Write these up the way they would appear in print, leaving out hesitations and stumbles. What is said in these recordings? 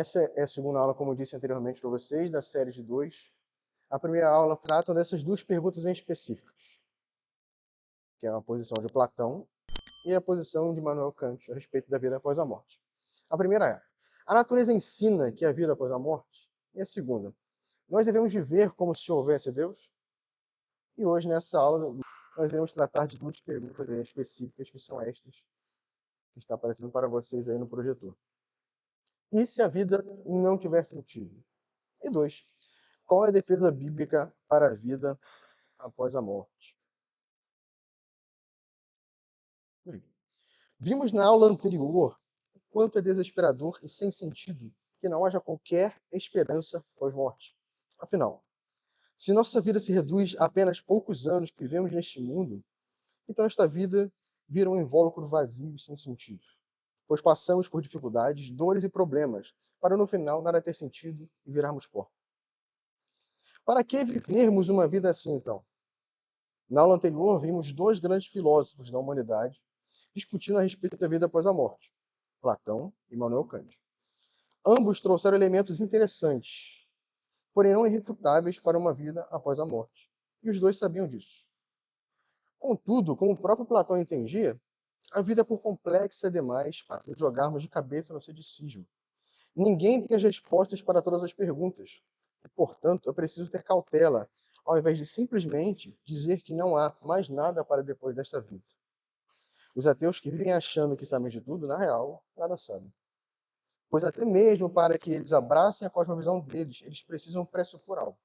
Essa é a segunda aula, como eu disse anteriormente para vocês, da série de 2. A primeira aula trata dessas duas perguntas em específicas, que é a posição de Platão e a posição de Immanuel Kant a respeito da vida após a morte. A primeira é: a natureza ensina que há vida após a morte? E a segunda: nós devemos viver como se houvesse Deus? E hoje, nessa aula, nós iremos tratar de duas perguntas específicas, que são estas, que está aparecendo para vocês aí no projetor. E se a vida não tiver sentido? E 2. Qual é a defesa bíblica para a vida após a morte? Vimos na aula anterior o quanto é desesperador e sem sentido que não haja qualquer esperança pós-morte. Afinal, se nossa vida se reduz a apenas poucos anos que vivemos neste mundo, então esta vida vira um invólucro vazio e sem sentido, pois passamos por dificuldades, dores e problemas, para no final nada ter sentido e virarmos pó. Para que vivermos uma vida assim, então? Na aula anterior, vimos dois grandes filósofos da humanidade discutindo a respeito da vida após a morte, Platão e Immanuel Kant. Ambos trouxeram elementos interessantes, porém não irrefutáveis para uma vida após a morte. E os dois sabiam disso. Contudo, como o próprio Platão entendia, a vida é por complexa demais para jogarmos de cabeça no ceticismo. Ninguém tem as respostas para todas as perguntas. E, portanto, é preciso ter cautela, ao invés de simplesmente dizer que não há mais nada para depois desta vida. Os ateus que vivem achando que sabem de tudo, na real, nada sabem. Pois até mesmo para que eles abracem a cosmovisão deles, eles precisam pressupor algo.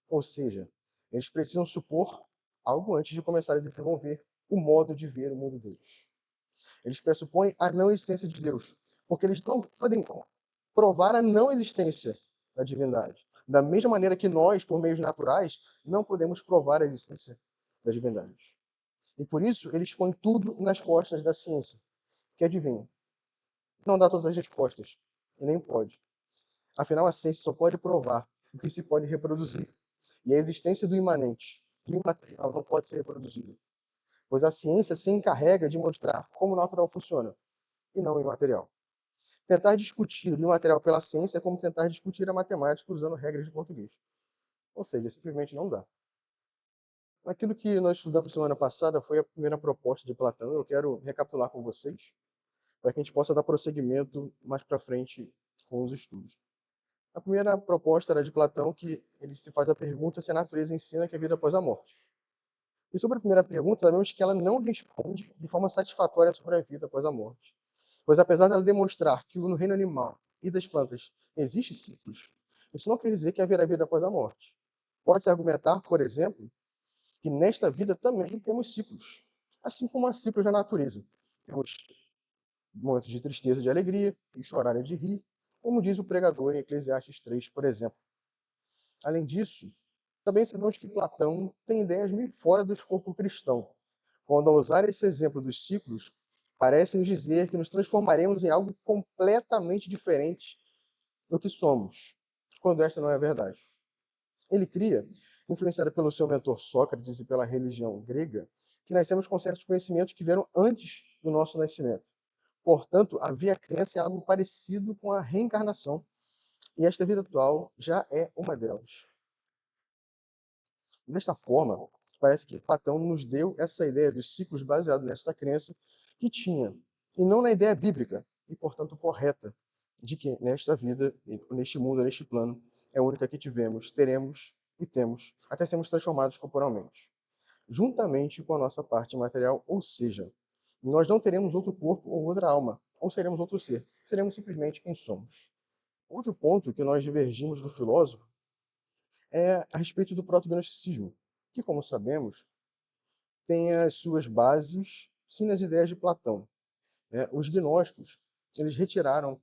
Ou seja, eles precisam supor algo antes de começar a desenvolver o modo de ver o mundo deles. Eles pressupõem a não existência de Deus, porque eles não podem provar a não existência da divindade. Da mesma maneira que nós, por meios naturais, não podemos provar a existência da divindade. E por isso, eles põem tudo nas costas da ciência, que adivinha, não dá todas as respostas, e nem pode. Afinal, a ciência só pode provar o que se pode reproduzir. E a existência do imanente, do imaterial, não pode ser reproduzida. Pois a ciência se encarrega de mostrar como o natural funciona, e não o imaterial. Tentar discutir o imaterial pela ciência é como tentar discutir a matemática usando regras de português. Ou seja, simplesmente não dá. Aquilo que nós estudamos semana passada foi a primeira proposta de Platão. Eu quero recapitular com vocês, para que a gente possa dar prosseguimento mais para frente com os estudos. A primeira proposta era de Platão, que ele se faz a pergunta se a natureza ensina que a vida após a morte. E sobre a primeira pergunta, sabemos que ela não responde de forma satisfatória sobre a vida após a morte. Pois apesar dela demonstrar que no reino animal e das plantas existem ciclos, isso não quer dizer que haverá vida após a morte. Pode-se argumentar, por exemplo, que nesta vida também temos ciclos, assim como há ciclos na natureza. Temos momentos de tristeza e de alegria, de chorar e de rir, como diz o pregador em Eclesiastes 3, por exemplo. Além disso, também sabemos que Platão tem ideias meio fora do escopo cristão, quando ao usar esse exemplo dos ciclos, parece nos dizer que nos transformaremos em algo completamente diferente do que somos, quando esta não é a verdade. Ele cria, influenciado pelo seu mentor Sócrates e pela religião grega, que nascemos com certos conhecimentos que vieram antes do nosso nascimento. Portanto, havia crença em algo parecido com a reencarnação, e esta vida atual já é uma delas. Desta forma, parece que Platão nos deu essa ideia dos ciclos baseado nesta crença que tinha, e não na ideia bíblica, e portanto correta, de que nesta vida, neste mundo, neste plano, é a única que tivemos, teremos e temos, até sermos transformados corporalmente, juntamente com a nossa parte material, ou seja, nós não teremos outro corpo ou outra alma, ou seremos outro ser, seremos simplesmente quem somos. Outro ponto que nós divergimos do filósofo é a respeito do proto-gnosticismo, que, como sabemos, tem as suas bases, sim, nas ideias de Platão. Os gnósticos, eles retiraram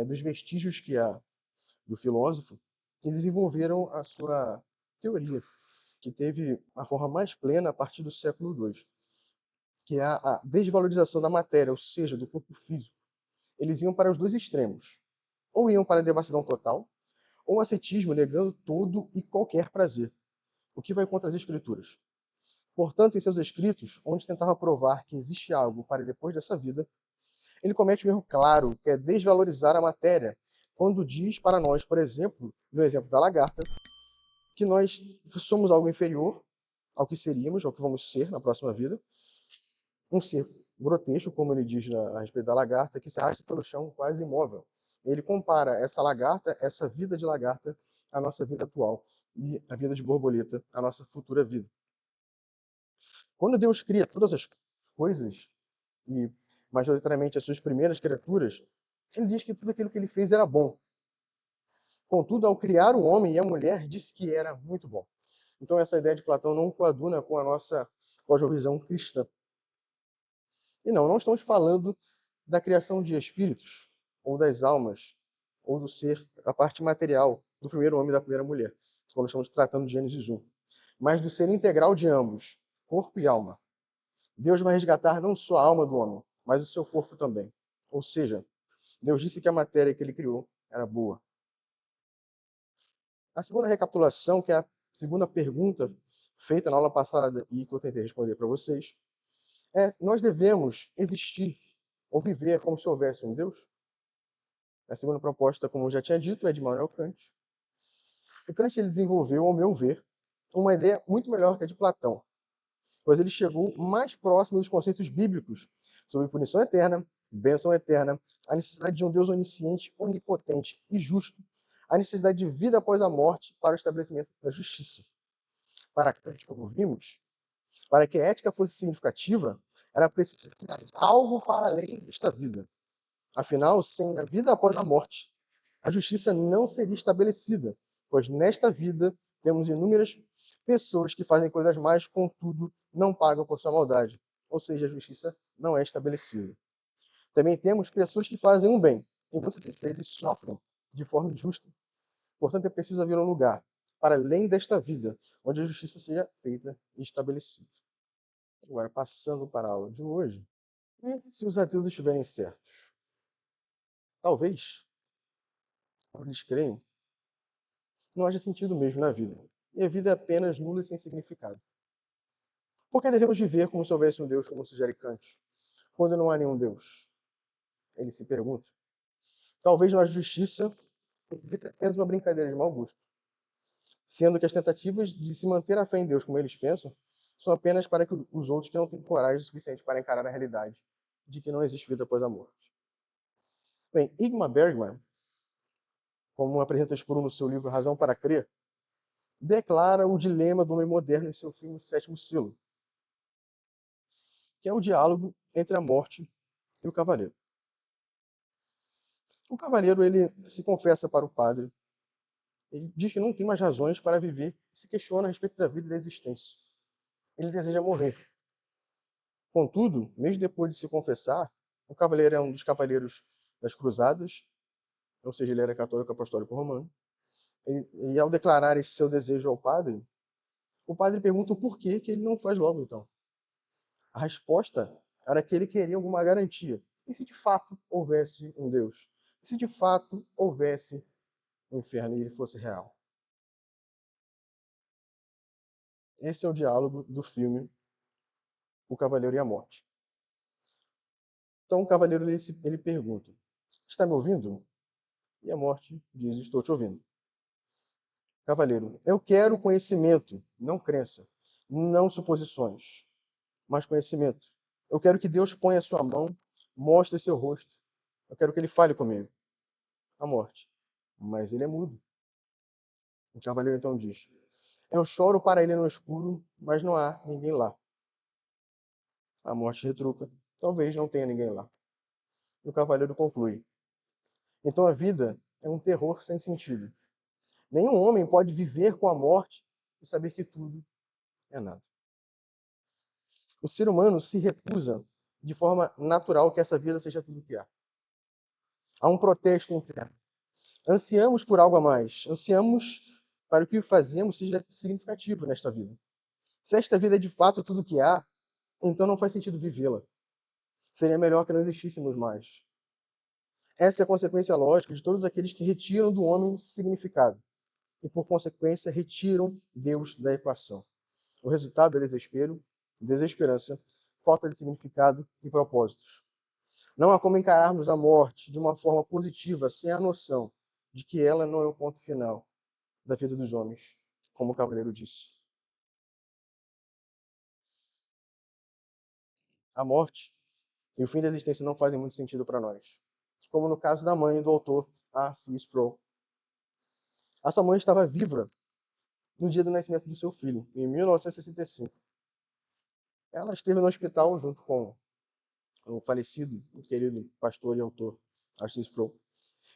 dos vestígios que há do filósofo e desenvolveram a sua teoria, que teve a forma mais plena a partir do século II, que é a desvalorização da matéria, ou seja, do corpo físico. Eles iam para os dois extremos. Ou iam para a devassidão total, ou o ascetismo, negando todo e qualquer prazer, o que vai contra as escrituras. Portanto, em seus escritos, onde tentava provar que existe algo para depois dessa vida, ele comete um erro claro, que é desvalorizar a matéria, quando diz para nós, por exemplo, no exemplo da lagarta, que nós somos algo inferior ao que seríamos, ao que vamos ser na próxima vida, um ser grotesco, como ele diz a respeito da lagarta, que se arrasta pelo chão quase imóvel. Ele compara essa lagarta, essa vida de lagarta, à nossa vida atual, e a vida de borboleta, à nossa futura vida. Quando Deus cria todas as coisas, e majoritariamente as suas primeiras criaturas, ele diz que tudo aquilo que ele fez era bom. Contudo, ao criar o homem e a mulher, disse que era muito bom. Então, essa ideia de Platão não coaduna com a nossa cosmovisão cristã. E não estamos falando da criação de espíritos, ou das almas, ou do ser, a parte material do primeiro homem e da primeira mulher, quando estamos tratando de Gênesis 1, mas do ser integral de ambos, corpo e alma. Deus vai resgatar não só a alma do homem, mas o seu corpo também. Ou seja, Deus disse que a matéria que ele criou era boa. A segunda recapitulação, que é a segunda pergunta feita na aula passada e que eu tentei responder para vocês, nós devemos existir ou viver como se houvesse um Deus? A segunda proposta, como eu já tinha dito, é de Immanuel Kant. E Kant ele desenvolveu, ao meu ver, uma ideia muito melhor que a de Platão, pois ele chegou mais próximo dos conceitos bíblicos sobre punição eterna, bênção eterna, a necessidade de um Deus onisciente, onipotente e justo, a necessidade de vida após a morte para o estabelecimento da justiça. Para Kant, como vimos, para que a ética fosse significativa, era preciso criar algo para além desta vida. Afinal, sem a vida após a morte, a justiça não seria estabelecida, pois nesta vida temos inúmeras pessoas que fazem coisas más, contudo, não pagam por sua maldade. Ou seja, a justiça não é estabelecida. Também temos pessoas que fazem um bem, e muitas vezes sofrem de forma injusta. Portanto, é preciso haver um lugar, para além desta vida, onde a justiça seja feita e estabelecida. Agora, passando para a aula de hoje, se os ateus estiverem certos, talvez, quando eles creem, não haja sentido mesmo na vida. E a vida é apenas nula e sem significado. Por que devemos viver como se houvesse um Deus, como sugere Kant, quando não há nenhum Deus? Ele se pergunta. Talvez não haja justiça, porque é apenas uma brincadeira de mau gosto. Sendo que as tentativas de se manter a fé em Deus, como eles pensam, são apenas para que os outros que não têm coragem suficiente para encarar a realidade de que não existe vida após a morte. Bem, Ingmar Bergman, como apresenta Spuru no seu livro Razão para Crer, declara o dilema do homem moderno em seu filme Sétimo Selo, que é o diálogo entre a morte e o cavaleiro. O cavaleiro ele se confessa para o padre, ele diz que não tem mais razões para viver e se questiona a respeito da vida e da existência. Ele deseja morrer. Contudo, mesmo depois de se confessar, o cavaleiro é um dos cavaleiros das cruzadas, ou seja, ele era católico apostólico romano, e ao declarar esse seu desejo ao padre, o padre pergunta o porquê que ele não faz logo então. A resposta era que ele queria alguma garantia. E se de fato houvesse um Deus? E se de fato houvesse um inferno e ele fosse real? Esse é o diálogo do filme O Cavaleiro e a Morte. Então o cavaleiro ele pergunta: está me ouvindo? E a morte diz: estou te ouvindo. Cavaleiro: eu quero conhecimento, não crença, não suposições, mas conhecimento. Eu quero que Deus ponha a sua mão, mostre seu rosto. Eu quero que ele fale comigo. A morte: mas ele é mudo. O cavaleiro então diz: eu choro para ele no escuro, mas não há ninguém lá. A morte retruca: talvez não tenha ninguém lá. E o cavaleiro conclui: então a vida é um terror sem sentido. Nenhum homem pode viver com a morte e saber que tudo é nada. O ser humano se recusa de forma natural que essa vida seja tudo o que há. Há um protesto interno. Ansiamos por algo a mais. Ansiamos para que o que fazemos seja significativo nesta vida. Se esta vida é de fato tudo o que há, então não faz sentido vivê-la. Seria melhor que não existíssemos mais. Essa é a consequência lógica de todos aqueles que retiram do homem significado e, por consequência, retiram Deus da equação. O resultado é desespero, desesperança, falta de significado e propósitos. Não há como encararmos a morte de uma forma positiva, sem a noção de que ela não é o ponto final da vida dos homens, como o cavaleiro disse. A morte e o fim da existência não fazem muito sentido para nós. Como no caso da mãe do autor R.C. Sproul. A sua mãe estava viva no dia do nascimento do seu filho, em 1965. Ela esteve no hospital junto com o falecido, o querido pastor e autor R.C. Sproul,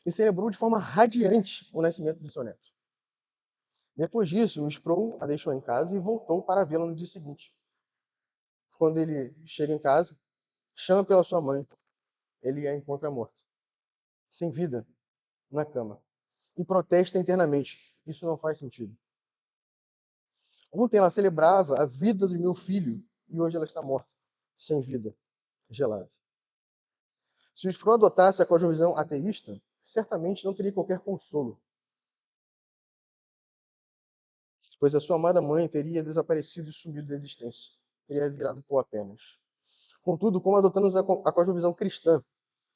e celebrou de forma radiante o nascimento de seu neto. Depois disso, o Sproul a deixou em casa e voltou para vê-la no dia seguinte. Quando ele chega em casa, chama pela sua mãe, ele a encontra morta, sem vida, na cama, e protesta internamente. Isso não faz sentido. Ontem ela celebrava a vida do meu filho e hoje ela está morta, sem vida, gelada. Se o Sproul adotasse a cosmovisão ateísta, certamente não teria qualquer consolo, pois a sua amada mãe teria desaparecido e sumido da existência, teria virado pó apenas. Contudo, como adotamos a cosmovisão cristã,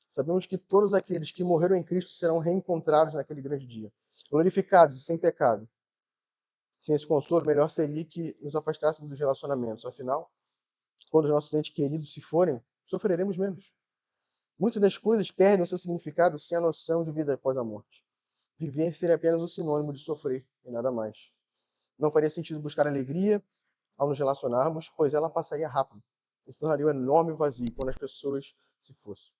sabemos que todos aqueles que morreram em Cristo serão reencontrados naquele grande dia, glorificados e sem pecado. Sem esse consolo, melhor seria que nos afastássemos dos relacionamentos. Afinal, quando os nossos entes queridos se forem, sofreremos menos. Muitas das coisas perdem o seu significado sem a noção de vida após a morte. Viver seria apenas um sinônimo de sofrer e nada mais. Não faria sentido buscar alegria ao nos relacionarmos, pois ela passaria rápido e se tornaria um enorme vazio quando as pessoas se fossem.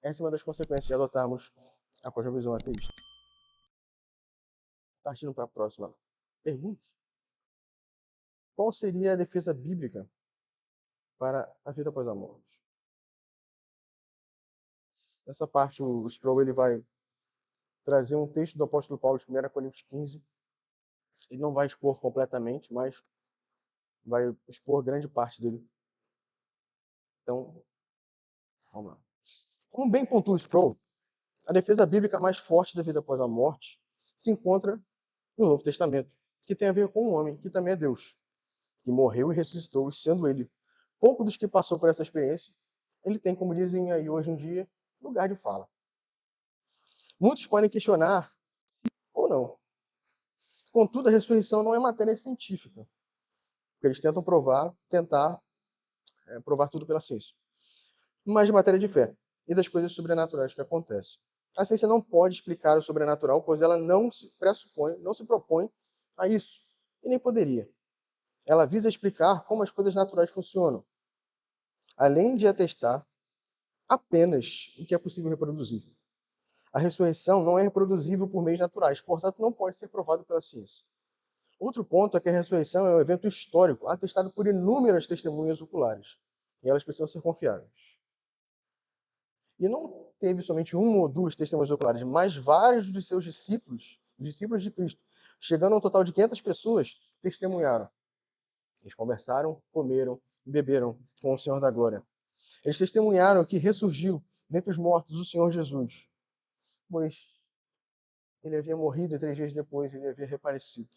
Essa é uma das consequências de adotarmos a cosmovisão ateísta. Partindo para a próxima pergunta. Qual seria a defesa bíblica para a vida após a morte? Nessa parte, o Sproul ele vai trazer um texto do apóstolo Paulo de 1 Coríntios 15. Ele não vai expor completamente, mas vai expor grande parte dele. Então, vamos lá. Como bem pontua o Sproul, a defesa bíblica mais forte da vida após a morte se encontra no Novo Testamento, que tem a ver com um homem que também é Deus, que morreu e ressuscitou, sendo ele pouco dos que passou por essa experiência, ele tem, como dizem aí hoje em dia, lugar de fala. Muitos podem questionar ou não. Contudo, a ressurreição não é matéria científica, porque eles tentam provar tudo pela ciência, mas de matéria de fé e das coisas sobrenaturais que acontecem. A ciência não pode explicar o sobrenatural, pois ela não se pressupõe, não se propõe a isso, e nem poderia. Ela visa explicar como as coisas naturais funcionam, além de atestar apenas o que é possível reproduzir. A ressurreição não é reproduzível por meios naturais, portanto, não pode ser provado pela ciência. Outro ponto é que a ressurreição é um evento histórico, atestado por inúmeras testemunhas oculares, e elas precisam ser confiáveis. E não teve somente uma ou duas testemunhas oculares, mas vários dos seus discípulos, os discípulos de Cristo, chegando a um total de 500 pessoas, testemunharam. Eles conversaram, comeram e beberam com o Senhor da Glória. Eles testemunharam que ressurgiu dentre os mortos o Senhor Jesus, pois ele havia morrido e 3 dias depois ele havia reaparecido.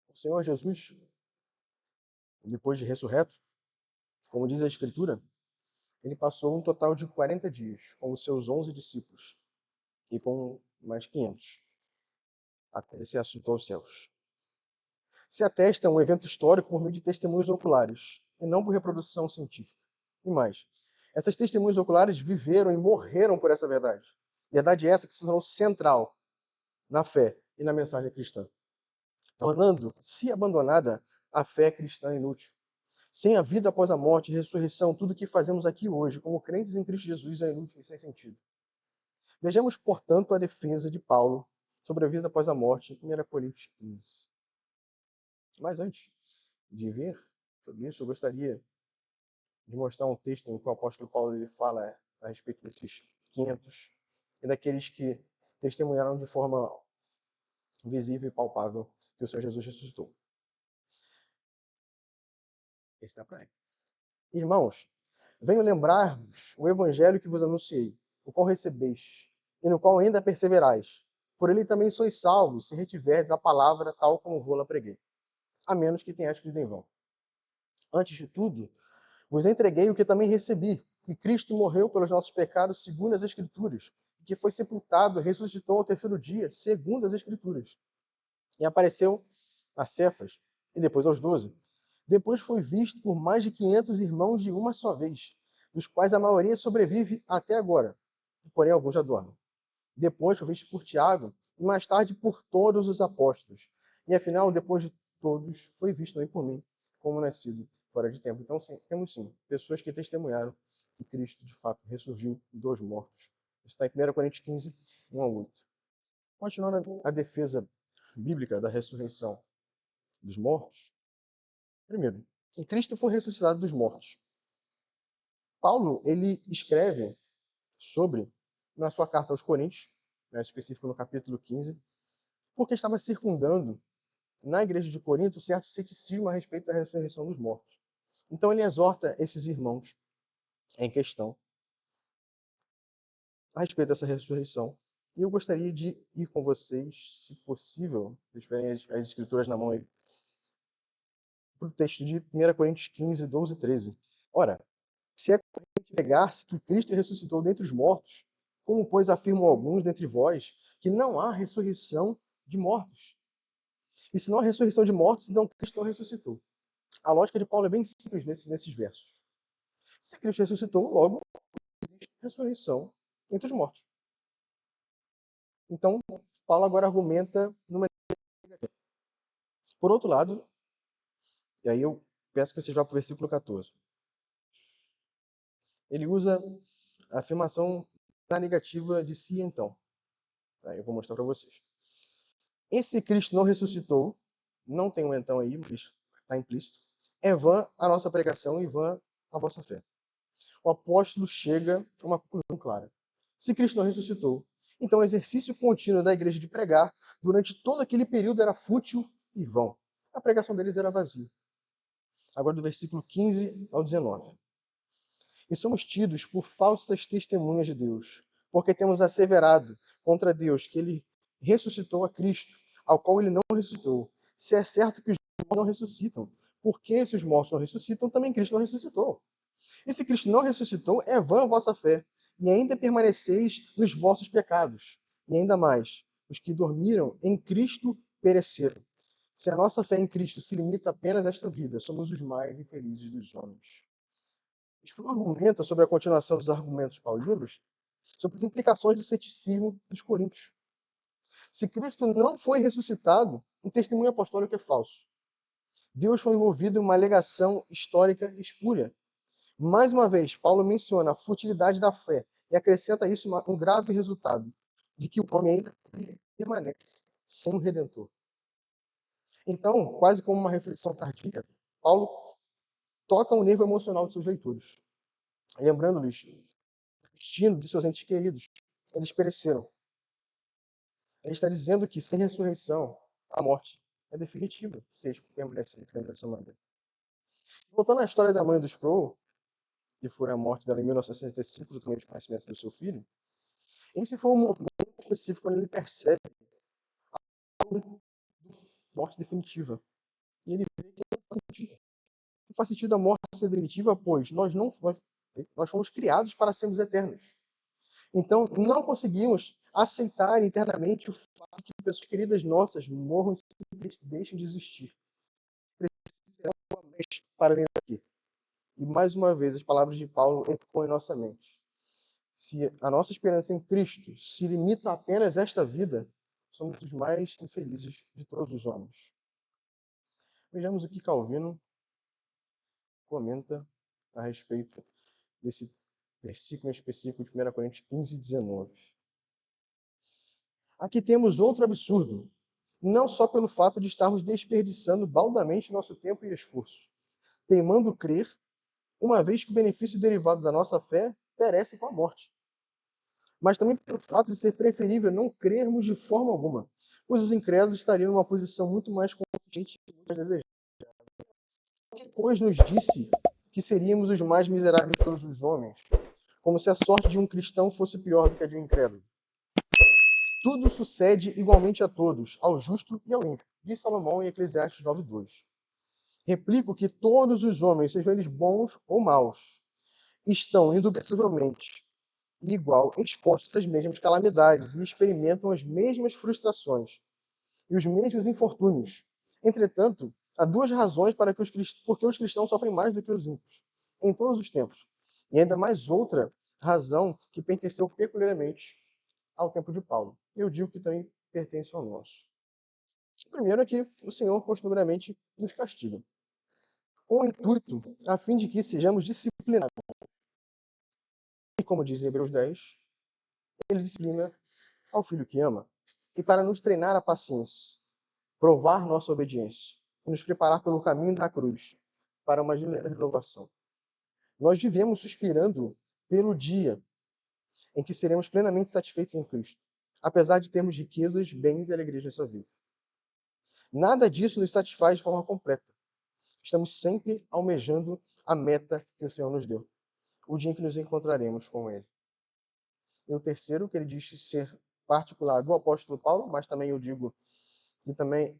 O Senhor Jesus, depois de ressurreto, como diz a Escritura, ele passou um total de 40 dias com os seus 11 discípulos e com mais 500, até ele se assuntou aos céus. Se atesta um evento histórico por meio de testemunhos oculares, e não por reprodução científica. E mais, essas testemunhas oculares viveram e morreram por essa verdade. Verdade essa que se tornou central na fé e na mensagem cristã, tornando, se abandonada, a fé cristã inútil. Sem a vida após a morte e ressurreição, tudo o que fazemos aqui hoje, como crentes em Cristo Jesus, é inútil e sem sentido. Vejamos, portanto, a defesa de Paulo sobre a vida após a morte em 1 Coríntios 15. Mas antes de ver sobre isso, eu gostaria de mostrar um texto em que o apóstolo Paulo ele fala a respeito desses 500 e daqueles que testemunharam de forma visível e palpável que o Senhor Jesus ressuscitou. Esse está para aí. Irmãos, venho lembrar-vos o evangelho que vos anunciei, o qual recebeis, e no qual ainda perseverais. Por ele também sois salvos, se retiverdes a palavra tal como vou-la preguei, a menos que tenhais crido em vão. Antes de tudo, vos entreguei o que também recebi, que Cristo morreu pelos nossos pecados segundo as Escrituras, que foi sepultado, ressuscitou ao terceiro dia, segundo as Escrituras, e apareceu a Cefas, e depois aos 12. Depois foi visto por mais de 500 irmãos de uma só vez, dos quais a maioria sobrevive até agora, porém alguns já dormem. Depois foi visto por Tiago, e mais tarde por todos os apóstolos. E afinal, depois de todos, foi visto também por mim, como nascido fora de tempo. Então, sim, temos sim pessoas que testemunharam que Cristo, de fato, ressurgiu dos mortos. Isso está em 1 Coríntios 15, 1 a 8. Continuando a defesa bíblica da ressurreição dos mortos, primeiro, que Cristo foi ressuscitado dos mortos. Paulo, ele escreve sobre, na sua carta aos Coríntios, né, específico no capítulo 15, porque estava circundando na igreja de Corinto certo ceticismo a respeito da ressurreição dos mortos. Então ele exorta esses irmãos em questão a respeito dessa ressurreição. E eu gostaria de ir com vocês, se possível, se tiverem as escrituras na mão aí, para o texto de 1 Coríntios 15, 12 e 13. Ora, se é corrente negar-se que Cristo ressuscitou dentre os mortos, como, pois, afirmam alguns dentre vós, que não há ressurreição de mortos. E se não há ressurreição de mortos, então Cristo não ressuscitou. A lógica de Paulo é bem simples nesses versos. Se Cristo ressuscitou, logo existe ressurreição entre os mortos. Então, Paulo agora argumenta numa negativa. Por outro lado, e aí eu peço que você vá para o versículo 14. Ele usa a afirmação na negativa de si então. Aí eu vou mostrar para vocês. Esse Cristo não ressuscitou, não tem um então aí, mas está implícito. É vã a nossa pregação e vã a vossa fé. O apóstolo chega a uma conclusão clara. Se Cristo não ressuscitou, então o exercício contínuo da igreja de pregar durante todo aquele período era fútil e vão. A pregação deles era vazia. Agora do versículo 15 ao 19. E somos tidos por falsas testemunhas de Deus, porque temos asseverado contra Deus que ele ressuscitou a Cristo, ao qual ele não ressuscitou. Se é certo que os mortos não ressuscitam, porque se os mortos não ressuscitam, também Cristo não ressuscitou. E se Cristo não ressuscitou, é vã a vossa fé, e ainda permaneceis nos vossos pecados. E ainda mais, os que dormiram em Cristo pereceram. Se a nossa fé em Cristo se limita apenas a esta vida, somos os mais infelizes dos homens. Isto argumenta sobre a continuação dos argumentos paulinos, sobre as implicações do ceticismo dos coríntios. Se Cristo não foi ressuscitado, o testemunho apostólico é falso. Deus foi envolvido em uma alegação histórica espúria. Mais uma vez, Paulo menciona a futilidade da fé e acrescenta a isso um grave resultado, de que o homem ainda permanece sem um redentor. Então, quase como uma reflexão tardia, Paulo toca o nível emocional de seus leitores, lembrando-lhes o destino de seus entes queridos. Eles pereceram. Ele está dizendo que sem ressurreição, a morte é definitiva, se eles permanecerem dessa maneira. Voltando à história da mãe do Sproul, que foi a morte dela em 1965, justamente o nascimento do seu filho, esse foi um momento específico quando ele percebe a morte definitiva. E ele vê que não faz sentido a morte ser definitiva, pois nós fomos criados para sermos eternos. Então, não conseguimos aceitar internamente o fato de que pessoas queridas nossas morram e simplesmente deixam de existir. Precisamos para além daqui. E mais uma vez, as palavras de Paulo ecoam em nossa mente. Se a nossa esperança em Cristo se limita apenas a esta vida, somos os mais infelizes de todos os homens. Vejamos o que Calvino comenta a respeito desse versículo específico de 1 Coríntios 15, 19. Aqui temos outro absurdo, não só pelo fato de estarmos desperdiçando baldamente nosso tempo e esforço, teimando crer, uma vez que o benefício derivado da nossa fé perece com a morte, mas também pelo fato de ser preferível não crermos de forma alguma, pois os incrédulos estariam numa posição muito mais consciente e muito mais desejável. Pois nos disse que seríamos os mais miseráveis de todos os homens, como se a sorte de um cristão fosse pior do que a de um incrédulo. Tudo sucede igualmente a todos, ao justo e ao ímpio, diz Salomão em Eclesiastes 9:2. Replico que todos os homens, sejam eles bons ou maus, estão indubitavelmente e igual expostos às mesmas calamidades e experimentam as mesmas frustrações e os mesmos infortúnios. Entretanto, há duas razões para que porque os cristãos sofrem mais do que os ímpios, em todos os tempos. E ainda mais outra razão que pertenceu peculiarmente ao tempo de Paulo. Eu digo que também pertence ao nosso. O primeiro é que o Senhor costumeiramente nos castiga, com o intuito a fim de que sejamos disciplinados. E como diz em Hebreus 10, ele disciplina ao filho que ama. E para nos treinar a paciência, provar nossa obediência e nos preparar pelo caminho da cruz para uma renovação. Nós vivemos suspirando pelo dia em que seremos plenamente satisfeitos em Cristo, apesar de termos riquezas, bens e alegrias nessa vida. Nada disso nos satisfaz de forma completa. Estamos sempre almejando a meta que o Senhor nos deu, o dia em que nos encontraremos com Ele. E o terceiro, que ele diz ser particular do apóstolo Paulo, mas também eu digo que também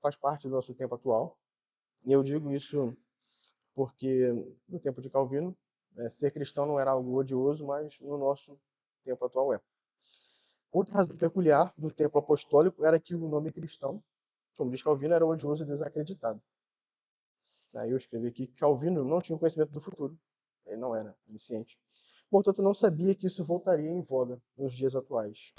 faz parte do nosso tempo atual. E eu digo isso porque no tempo de Calvino, ser cristão não era algo odioso, mas no nosso tempo atual é. Outra razão peculiar do tempo apostólico era que o nome cristão, como diz Calvino, era odioso e desacreditado. Aí eu escrevi aqui que Calvino não tinha conhecimento do futuro. Ele não era onisciente. Portanto, não sabia que isso voltaria em voga nos dias atuais.